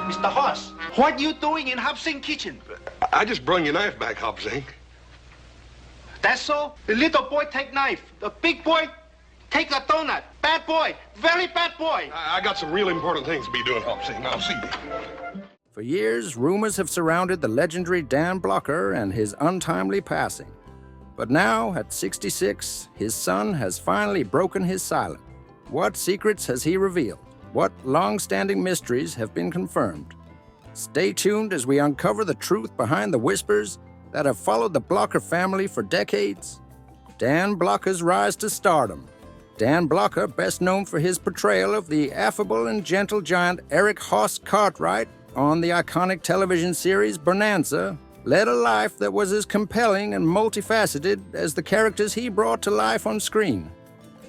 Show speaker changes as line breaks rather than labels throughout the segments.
Mr. Hoss, what you doing in Hop Sing kitchen?
I just brung your knife back, Hop Sing.
That's so? The little boy take knife. The big boy take a donut. Bad boy. Very bad boy.
I got some real important things to be doing, Hop Sing. I'll see you.
For years, rumors have surrounded the legendary Dan Blocker and his untimely passing. But now, at 66, his son has finally broken his silence. What secrets has he revealed? What long-standing mysteries have been confirmed? Stay tuned as we uncover the truth behind the whispers that have followed the Blocker family for decades. Dan Blocker's rise to stardom. Dan Blocker, best known for his portrayal of the affable and gentle giant Eric Hoss Cartwright on the iconic television series Bonanza, led a life that was as compelling and multifaceted as the characters he brought to life on screen.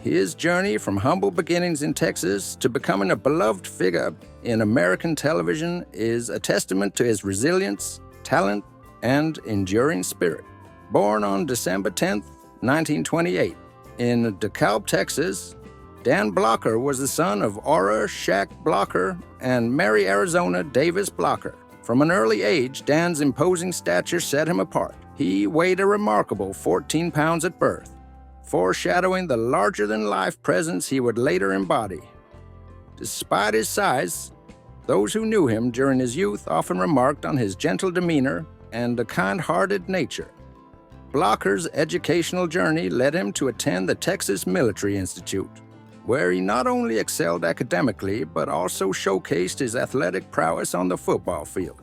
His journey from humble beginnings in Texas to becoming a beloved figure in American television is a testament to his resilience, talent, and enduring spirit. Born on December 10, 1928, in DeKalb, Texas, Dan Blocker was the son of Aura Shack Blocker and Mary Arizona Davis Blocker. From an early age, Dan's imposing stature set him apart. He weighed a remarkable 14 pounds at birth, foreshadowing the larger-than-life presence he would later embody. Despite his size, those who knew him during his youth often remarked on his gentle demeanor and a kind-hearted nature. Blocker's educational journey led him to attend the Texas Military Institute, where he not only excelled academically but also showcased his athletic prowess on the football field.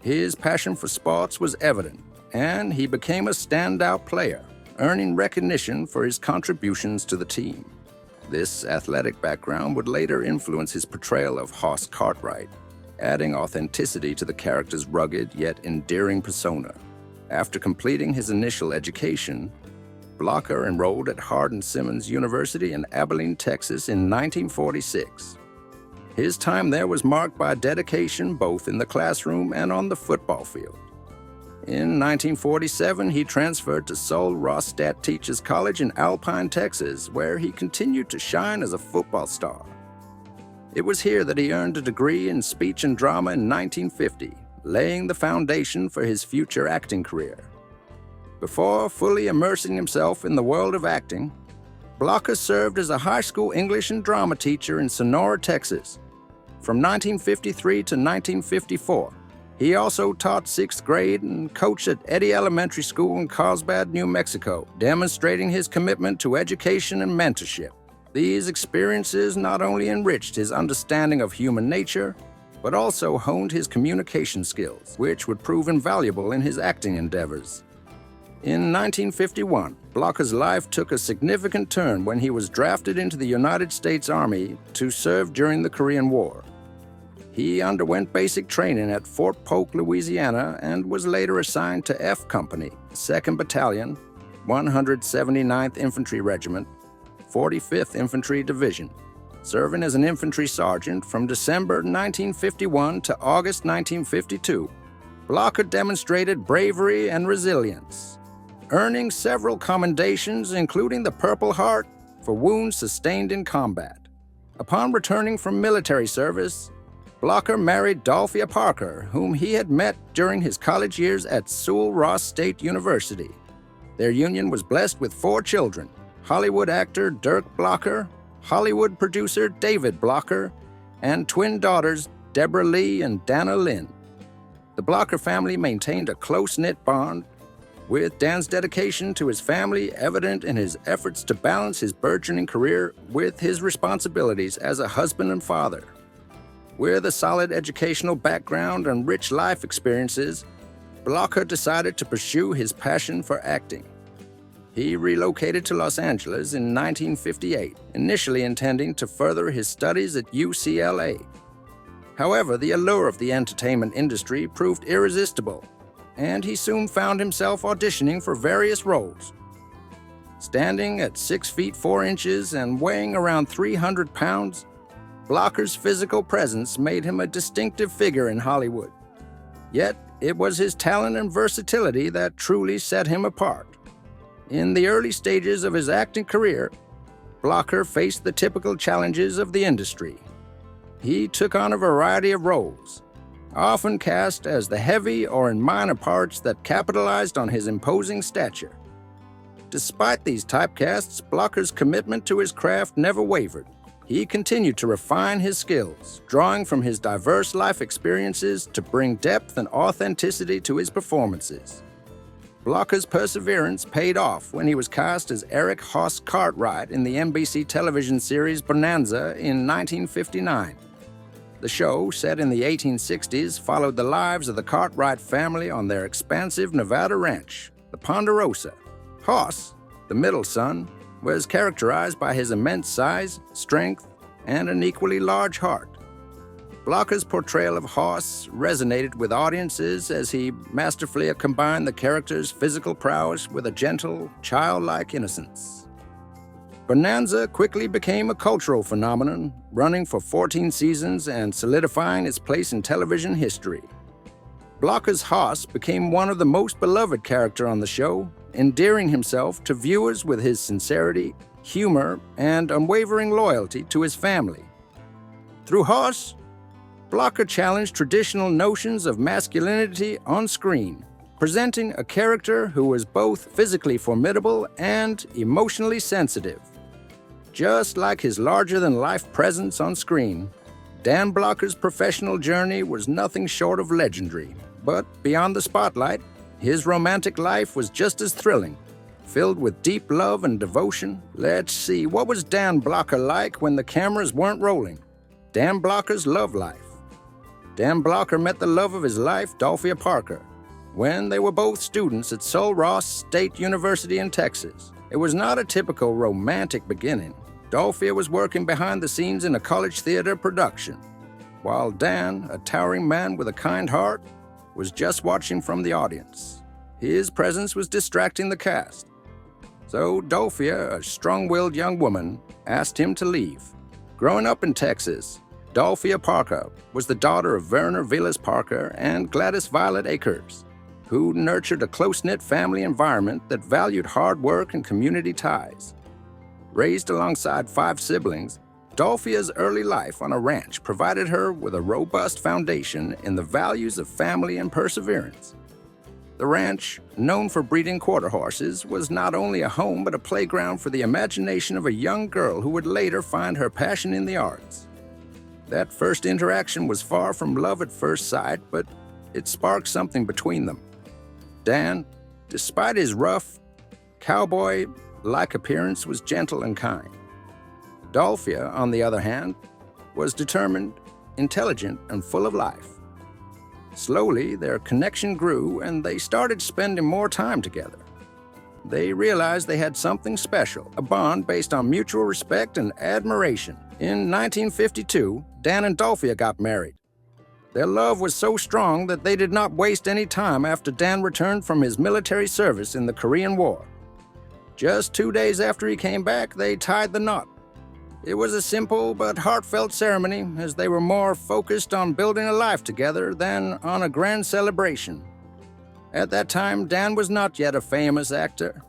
His passion for sports was evident, and he became a standout player, earning recognition for his contributions to the team. This athletic background would later influence his portrayal of Hoss Cartwright, adding authenticity to the character's rugged yet endearing persona. After completing his initial education, Blocker enrolled at Hardin-Simmons University in Abilene, Texas in 1946. His time there was marked by dedication both in the classroom and on the football field. In 1947, he transferred to Sol Rossstadt Teachers College in Alpine, Texas, where he continued to shine as a football star. It was here that he earned a degree in speech and drama in 1950, laying the foundation for his future acting career. Before fully immersing himself in the world of acting, Blocker served as a high school English and drama teacher in Sonora, Texas, from 1953 to 1954. He also taught 6th grade and coached at Eddy Elementary School in Carlsbad, New Mexico, demonstrating his commitment to education and mentorship. These experiences not only enriched his understanding of human nature, but also honed his communication skills, which would prove invaluable in his acting endeavors. In 1951, Blocker's life took a significant turn when he was drafted into the United States Army to serve during the Korean War. He underwent basic training at Fort Polk, Louisiana, and was later assigned to F Company, 2nd Battalion, 179th Infantry Regiment, 45th Infantry Division, serving as an infantry sergeant from December 1951 to August 1952. Blocker demonstrated bravery and resilience, earning several commendations, including the Purple Heart for wounds sustained in combat. Upon returning from military service, Blocker married Dolphia Parker, whom he had met during his college years at Sewell Ross State University. Their union was blessed with 4 children: Hollywood actor Dirk Blocker, Hollywood producer David Blocker, and twin daughters Deborah Lee and Dana Lynn. The Blocker family maintained a close-knit bond, with Dan's dedication to his family evident in his efforts to balance his burgeoning career with his responsibilities as a husband and father. With a solid educational background and rich life experiences, Blocker decided to pursue his passion for acting. He relocated to Los Angeles in 1958, initially intending to further his studies at UCLA. However, the allure of the entertainment industry proved irresistible, and he soon found himself auditioning for various roles. Standing at 6 feet 4 inches and weighing around 300 pounds, Blocker's physical presence made him a distinctive figure in Hollywood. Yet, it was his talent and versatility that truly set him apart. In the early stages of his acting career, Blocker faced the typical challenges of the industry. he took on a variety of roles, often cast as the heavy or in minor parts that capitalized on his imposing stature. Despite these typecasts, Blocker's commitment to his craft never wavered. He continued to refine his skills, drawing from his diverse life experiences to bring depth and authenticity to his performances. Blocker's perseverance paid off when he was cast as Eric Hoss Cartwright in the NBC television series Bonanza in 1959. The show, set in the 1860s, followed the lives of the Cartwright family on their expansive Nevada ranch, the Ponderosa. Hoss, the middle son, was characterized by his immense size, strength, and an equally large heart. Blocker's portrayal of Hoss resonated with audiences as he masterfully combined the character's physical prowess with a gentle, childlike innocence. Bonanza quickly became a cultural phenomenon, running for 14 seasons and solidifying its place in television history. Blocker's Hoss became one of the most beloved characters on the show, endearing himself to viewers with his sincerity, humor, and unwavering loyalty to his family. Through Hoss, Blocker challenged traditional notions of masculinity on screen, presenting a character who was both physically formidable and emotionally sensitive. Just like his larger-than-life presence on screen, Dan Blocker's professional journey was nothing short of legendary. But beyond the spotlight, his romantic life was just as thrilling, filled with deep love and devotion. Let's see, what was Dan Blocker like when the cameras weren't rolling? Dan Blocker's love life. Dan Blocker met the love of his life, Dolphia Parker, when they were both students at Sul Ross State University in Texas. It was not a typical romantic beginning. Dolphia was working behind the scenes in a college theater production, while Dan, a towering man with a kind heart, was just watching from the audience. His presence was distracting the cast. So Dolphia, a strong-willed young woman, asked him to leave. Growing up in Texas, Dolphia Parker was the daughter of Werner Vilas Parker and Gladys Violet Akers, who nurtured a close-knit family environment that valued hard work and community ties. Raised alongside 5 siblings, Dolphia's early life on a ranch provided her with a robust foundation in the values of family and perseverance. The ranch, known for breeding quarter horses, was not only a home but a playground for the imagination of a young girl who would later find her passion in the arts. That first interaction was far from love at first sight, but it sparked something between them. Dan, despite his rough, cowboy-like appearance, was gentle and kind. Dolphia, on the other hand, was determined, intelligent, and full of life. Slowly, their connection grew, and they started spending more time together. They realized they had something special, a bond based on mutual respect and admiration. In 1952, Dan and Dolphia got married. Their love was so strong that they did not waste any time after Dan returned from his military service in the Korean War. Just 2 days after he came back, they tied the knot. It was a simple but heartfelt ceremony, as they were more focused on building a life together than on a grand celebration. At that time, Dan was not yet a famous actor.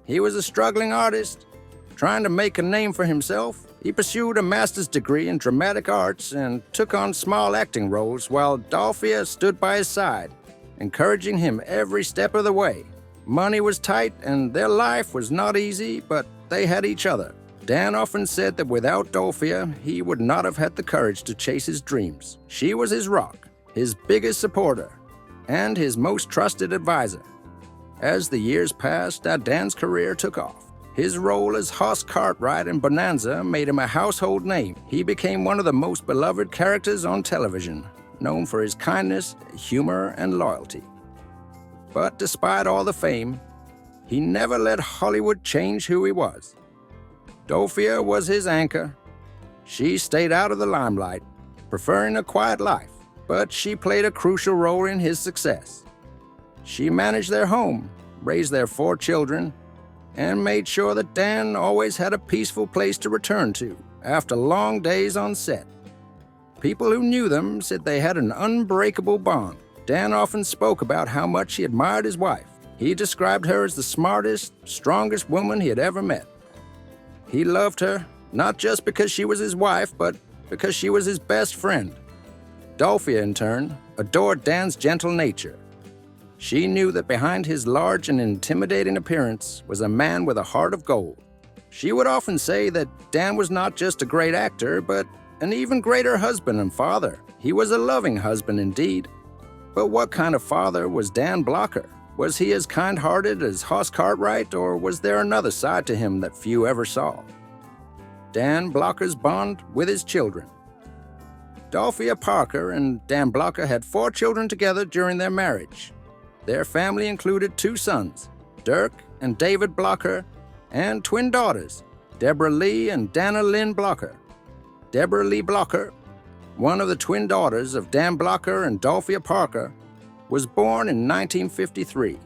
He was a struggling artist, trying to make a name for himself. He pursued a master's degree in dramatic arts and took on small acting roles while Dolphia stood by his side, encouraging him every step of the way. Money was tight and their life was not easy, but they had each other. Dan often said that without Dolphia, he would not have had the courage to chase his dreams. She was his rock, his biggest supporter, and his most trusted advisor. As the years passed, Dan's career took off. His role as Hoss Cartwright in Bonanza made him a household name. He became one of the most beloved characters on television, known for his kindness, humor, and loyalty. But despite all the fame, he never let Hollywood change who he was. Dolphia was his anchor. She stayed out of the limelight, preferring a quiet life, but she played a crucial role in his success. She managed their home, raised their 4 children, and made sure that Dan always had a peaceful place to return to after long days on set. People who knew them said they had an unbreakable bond. Dan often spoke about how much he admired his wife. He described her as the smartest, strongest woman he had ever met. He loved her, not just because she was his wife, but because she was his best friend. Dolphia, in turn, adored Dan's gentle nature. She knew that behind his large and intimidating appearance was a man with a heart of gold. She would often say that Dan was not just a great actor, but an even greater husband and father. He was a loving husband indeed. But what kind of father was Dan Blocker? Was he as kind-hearted as Hoss Cartwright, or was there another side to him that few ever saw? Dan Blocker's bond with his children. Dolphia Parker and Dan Blocker had 4 children together during their marriage. Their family included 2 sons, Dirk and David Blocker, and twin daughters, Deborah Lee and Dana Lynn Blocker. Deborah Lee Blocker, one of the twin daughters of Dan Blocker and Dolphia Parker, was born in 1953.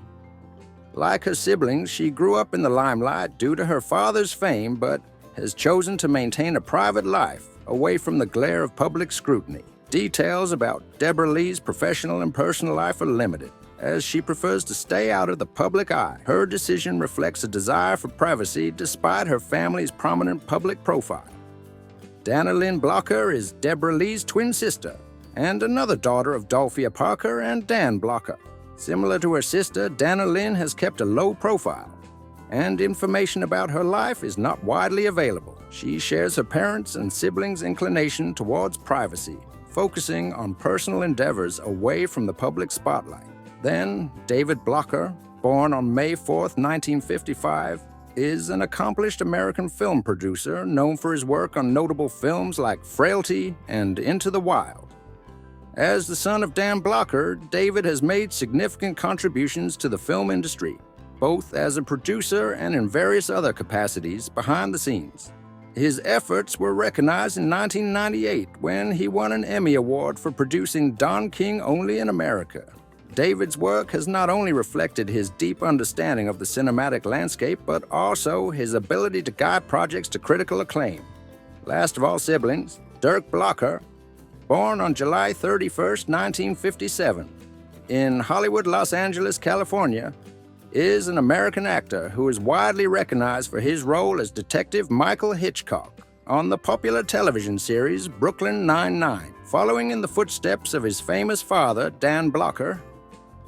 Like her siblings, she grew up in the limelight due to her father's fame, but has chosen to maintain a private life away from the glare of public scrutiny. Details about Deborah Lee's professional and personal life are limited, as she prefers to stay out of the public eye. Her decision reflects a desire for privacy despite her family's prominent public profile. Dana Lynn Blocker is Deborah Lee's twin sister and another daughter of Dolphia Parker and Dan Blocker. Similar to her sister, Dana Lynn has kept a low profile, and information about her life is not widely available. She shares her parents' and siblings' inclination towards privacy, focusing on personal endeavors away from the public spotlight. Then, David Blocker, born on May 4, 1955, is an accomplished American film producer known for his work on notable films like Frailty and Into the Wild. As the son of Dan Blocker, David has made significant contributions to the film industry, both as a producer and in various other capacities behind the scenes. His efforts were recognized in 1998 when he won an Emmy Award for producing Don King Only in America. David's work has not only reflected his deep understanding of the cinematic landscape, but also his ability to guide projects to critical acclaim. Last of all siblings, Dirk Blocker, born on July 31, 1957, in Hollywood, Los Angeles, California, is an American actor who is widely recognized for his role as Detective Michael Hitchcock on the popular television series Brooklyn Nine-Nine. Following in the footsteps of his famous father, Dan Blocker,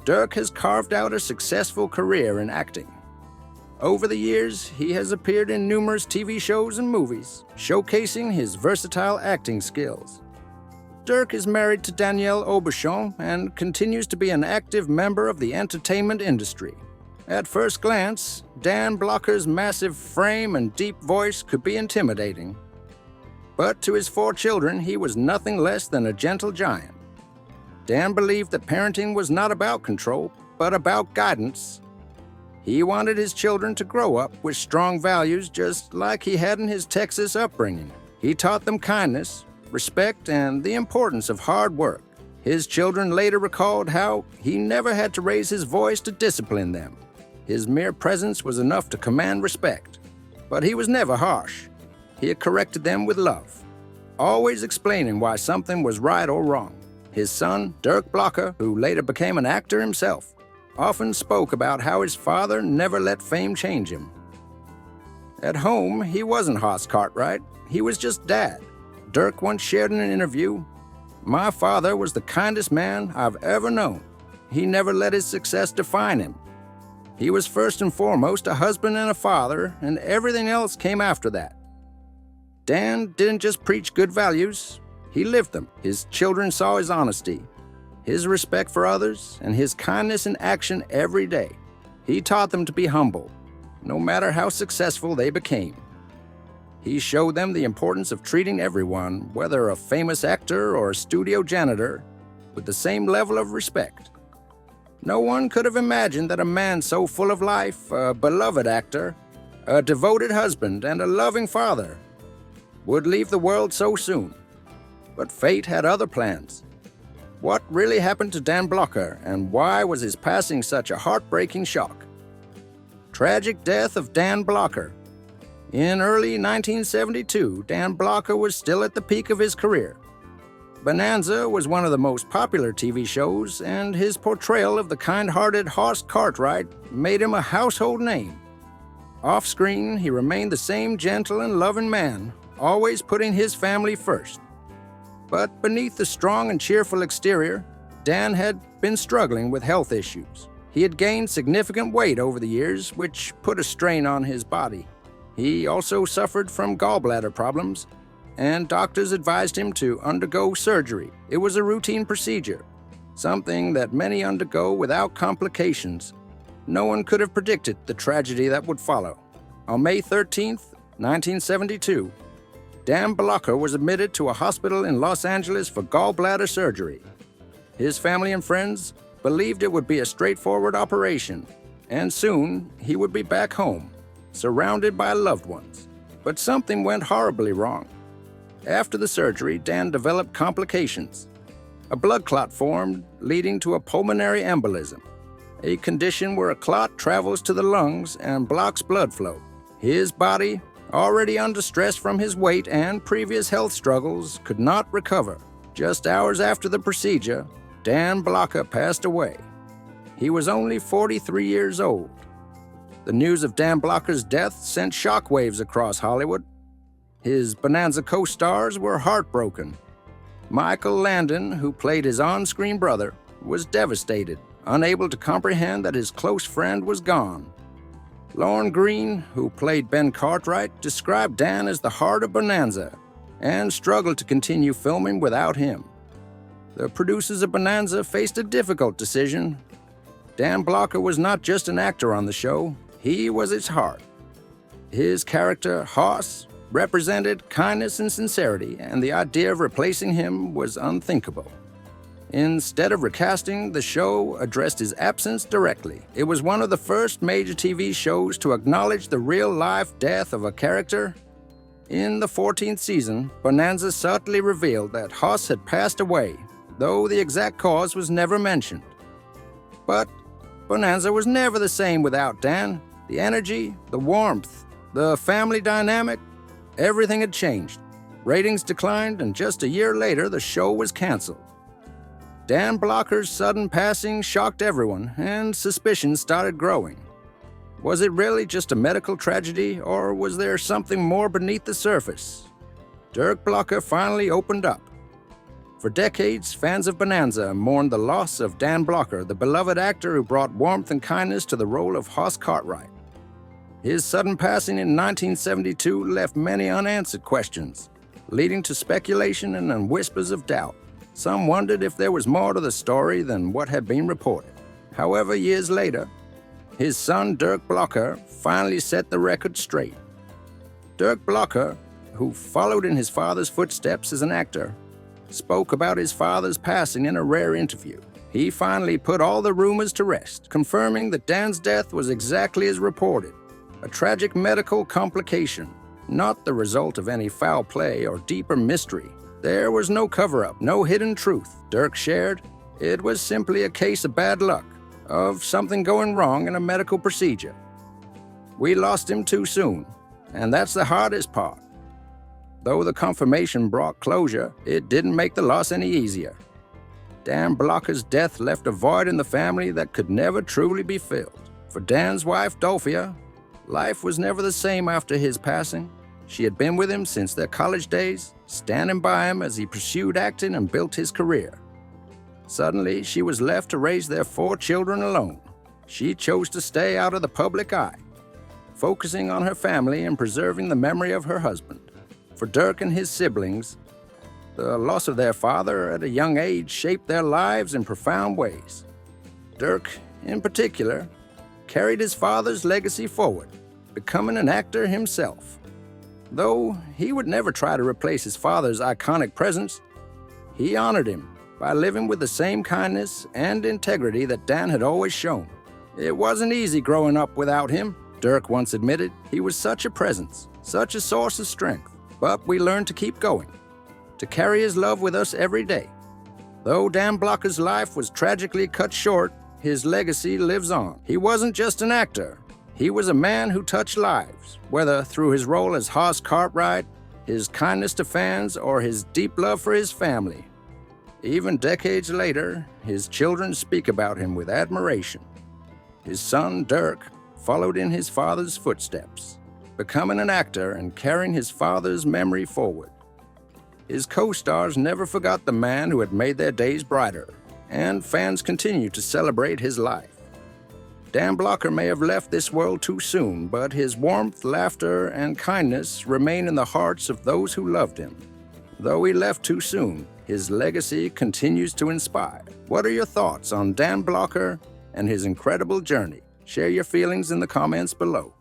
Dirk has carved out a successful career in acting. Over the years, he has appeared in numerous TV shows and movies, showcasing his versatile acting skills. Dirk is married to Danielle Aubuchon and continues to be an active member of the entertainment industry. At first glance, Dan Blocker's massive frame and deep voice could be intimidating. But to his 4 children, he was nothing less than a gentle giant. Dan believed that parenting was not about control, but about guidance. He wanted his children to grow up with strong values just like he had in his Texas upbringing. He taught them kindness, respect, and the importance of hard work. His children later recalled how he never had to raise his voice to discipline them. His mere presence was enough to command respect. But he was never harsh. He had corrected them with love, always explaining why something was right or wrong. His son, Dirk Blocker, who later became an actor himself, often spoke about how his father never let fame change him. At home, he wasn't Hoss Cartwright. He was just Dad. Dirk once shared in an interview, "My father was the kindest man I've ever known. He never let his success define him. He was first and foremost a husband and a father, and everything else came after that." Dan didn't just preach good values, he lived them. His children saw his honesty, his respect for others, and his kindness in action every day. He taught them to be humble, no matter how successful they became. He showed them the importance of treating everyone, whether a famous actor or a studio janitor, with the same level of respect. No one could have imagined that a man so full of life, a beloved actor, a devoted husband, and a loving father would leave the world so soon. But fate had other plans. What really happened to Dan Blocker, and why was his passing such a heartbreaking shock? Tragic death of Dan Blocker. In early 1972, Dan Blocker was still at the peak of his career. Bonanza was one of the most popular TV shows, and his portrayal of the kind-hearted Hoss Cartwright made him a household name. Off-screen, he remained the same gentle and loving man, always putting his family first. But beneath the strong and cheerful exterior, Dan had been struggling with health issues. He had gained significant weight over the years, which put a strain on his body. He also suffered from gallbladder problems, and doctors advised him to undergo surgery. It was a routine procedure, something that many undergo without complications. No one could have predicted the tragedy that would follow. On May 13, 1972, Dan Blocker was admitted to a hospital in Los Angeles for gallbladder surgery. His family and friends believed it would be a straightforward operation, and soon he would be back home, surrounded by loved ones. But something went horribly wrong. After the surgery, Dan developed complications. A blood clot formed, leading to a pulmonary embolism, a condition where a clot travels to the lungs and blocks blood flow. His body, already under stress from his weight and previous health struggles, could not recover. Just hours after the procedure, Dan Blocker passed away. He was only 43 years old. The news of Dan Blocker's death sent shockwaves across Hollywood. His Bonanza co-stars were heartbroken. Michael Landon, who played his on-screen brother, was devastated, unable to comprehend that his close friend was gone. Lorne Greene, who played Ben Cartwright, described Dan as the heart of Bonanza and struggled to continue filming without him. The producers of Bonanza faced a difficult decision. Dan Blocker was not just an actor on the show, he was its heart. His character, Hoss, represented kindness and sincerity, and the idea of replacing him was unthinkable. Instead of recasting, the show addressed his absence directly. It was one of the first major TV shows to acknowledge the real-life death of a character. In the 14th season, Bonanza subtly revealed that Hoss had passed away, though the exact cause was never mentioned. But Bonanza was never the same without Dan. The energy, the warmth, the family dynamic, everything had changed. Ratings declined, and just a year later, the show was canceled. Dan Blocker's sudden passing shocked everyone, and suspicions started growing. Was it really just a medical tragedy, or was there something more beneath the surface? Dirk Blocker finally opened up. For decades, fans of Bonanza mourned the loss of Dan Blocker, the beloved actor who brought warmth and kindness to the role of Hoss Cartwright. His sudden passing in 1972 left many unanswered questions, leading to speculation and whispers of doubt. Some wondered if there was more to the story than what had been reported. However, years later, his son Dirk Blocker finally set the record straight. Dirk Blocker, who followed in his father's footsteps as an actor, spoke about his father's passing in a rare interview. He finally put all the rumors to rest, confirming that Dan's death was exactly as reported. A tragic medical complication, not the result of any foul play or deeper mystery. There was no cover-up, no hidden truth, Dirk shared. It was simply a case of bad luck, of something going wrong in a medical procedure. We lost him too soon, and that's the hardest part. Though the confirmation brought closure, it didn't make the loss any easier. Dan Blocker's death left a void in the family that could never truly be filled. For Dan's wife, Dolphia, life was never the same after his passing. She had been with him since their college days, standing by him as he pursued acting and built his career. Suddenly, she was left to raise their 4 children alone. She chose to stay out of the public eye, focusing on her family and preserving the memory of her husband. For Dirk and his siblings, the loss of their father at a young age shaped their lives in profound ways. Dirk, in particular, carried his father's legacy forward, becoming an actor himself. Though he would never try to replace his father's iconic presence, he honored him by living with the same kindness and integrity that Dan had always shown. It wasn't easy growing up without him, Dirk once admitted. He was such a presence, such a source of strength. But we learned to keep going, to carry his love with us every day. Though Dan Blocker's life was tragically cut short, his legacy lives on. He wasn't just an actor. He was a man who touched lives, whether through his role as Hoss Cartwright, his kindness to fans, or his deep love for his family. Even decades later, his children speak about him with admiration. His son, Dirk, followed in his father's footsteps, becoming an actor and carrying his father's memory forward. His co-stars never forgot the man who had made their days brighter, and fans continue to celebrate his life. Dan Blocker may have left this world too soon, but his warmth, laughter, and kindness remain in the hearts of those who loved him. Though he left too soon, his legacy continues to inspire. What are your thoughts on Dan Blocker and his incredible journey? Share your feelings in the comments below.